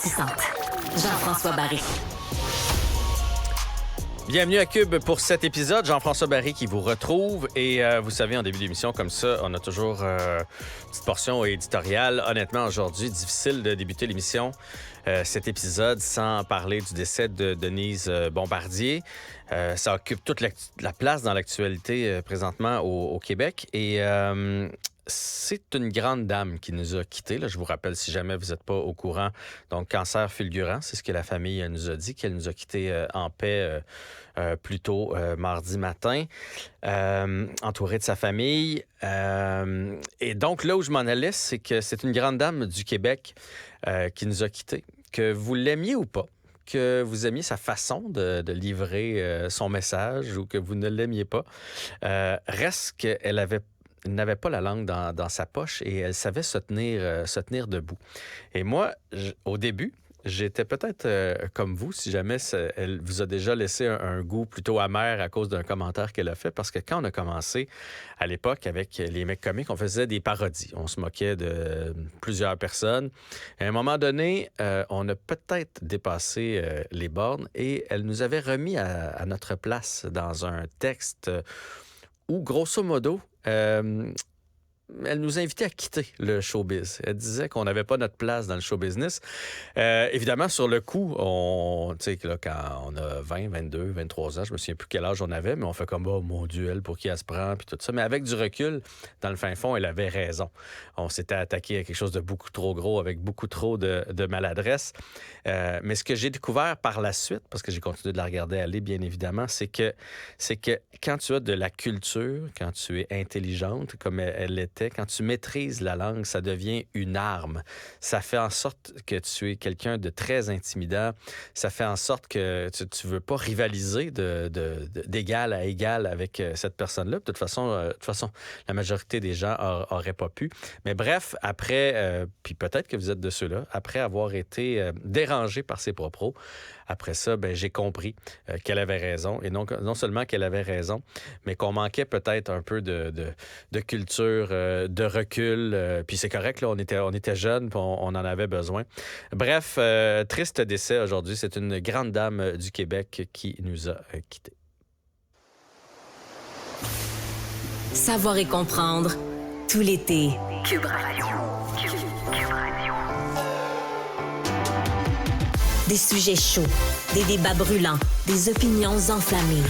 divertissante. Jean-François Barry. Bienvenue à Cube pour cet épisode. Jean-François Barry qui vous retrouve. Et vous savez, en début d'émission, comme ça, on a toujours une petite portion éditoriale. Honnêtement, aujourd'hui, difficile de débuter l'émission, cet épisode, sans parler du décès de Denise Bombardier. Ça occupe toute la place dans l'actualité présentement au Québec. Et c'est une grande dame qui nous a quittés. Là, je vous rappelle, si jamais vous n'êtes pas au courant, donc cancer fulgurant, c'est ce que la famille nous a dit, qu'elle nous a quittés en paix plus tôt mardi matin, entourée de sa famille. Et donc, là où je m'en allais, c'est que c'est une grande dame du Québec qui nous a quittés. Que vous l'aimiez ou pas, que vous aimiez sa façon de livrer son message ou que vous ne l'aimiez pas, reste qu'elle n'avait pas la langue dans sa poche et elle savait se tenir debout. Et moi, au début, j'étais peut-être comme vous, si jamais elle vous a déjà laissé un goût plutôt amer à cause d'un commentaire qu'elle a fait, parce que quand on a commencé à l'époque avec les mecs comiques, on faisait des parodies. On se moquait de plusieurs personnes. À un moment donné, on a peut-être dépassé les bornes et elle nous avait remis à notre place dans un texte où, grosso modo, elle nous invitait à quitter le showbiz. Elle disait qu'on n'avait pas notre place dans le show business. Évidemment, sur le coup, tu sais, quand on a 20, 22, 23 ans, je me souviens plus quel âge on avait, mais on fait comme, oh mon Dieu, elle, pour qui elle se prend, puis tout ça. Mais avec du recul, dans le fin fond, elle avait raison. On s'était attaqué à quelque chose de beaucoup trop gros, avec beaucoup trop de maladresse. Mais ce que j'ai découvert par la suite, parce que j'ai continué de la regarder aller, bien évidemment, c'est que quand tu as de la culture, quand tu es intelligente, comme elle l'était, quand tu maîtrises la langue, ça devient une arme. Ça fait en sorte que tu es quelqu'un de très intimidant. Ça fait en sorte que tu veux pas rivaliser d'égal à égal avec cette personne-là. De toute façon, la majorité des gens auraient pas pu. Mais bref, après, puis peut-être que vous êtes de ceux-là, après avoir été dérangé par ses propos, après ça, j'ai compris qu'elle avait raison. Et non seulement qu'elle avait raison, mais qu'on manquait peut-être un peu de culture, de recul. Puis c'est correct, là, on était jeunes, puis on en avait besoin. Bref, triste décès aujourd'hui. C'est une grande dame du Québec qui nous a quittés. Savoir et comprendre tout l'été. Cube Radio. Cube Radio. Des sujets chauds, des débats brûlants, des opinions enflammées.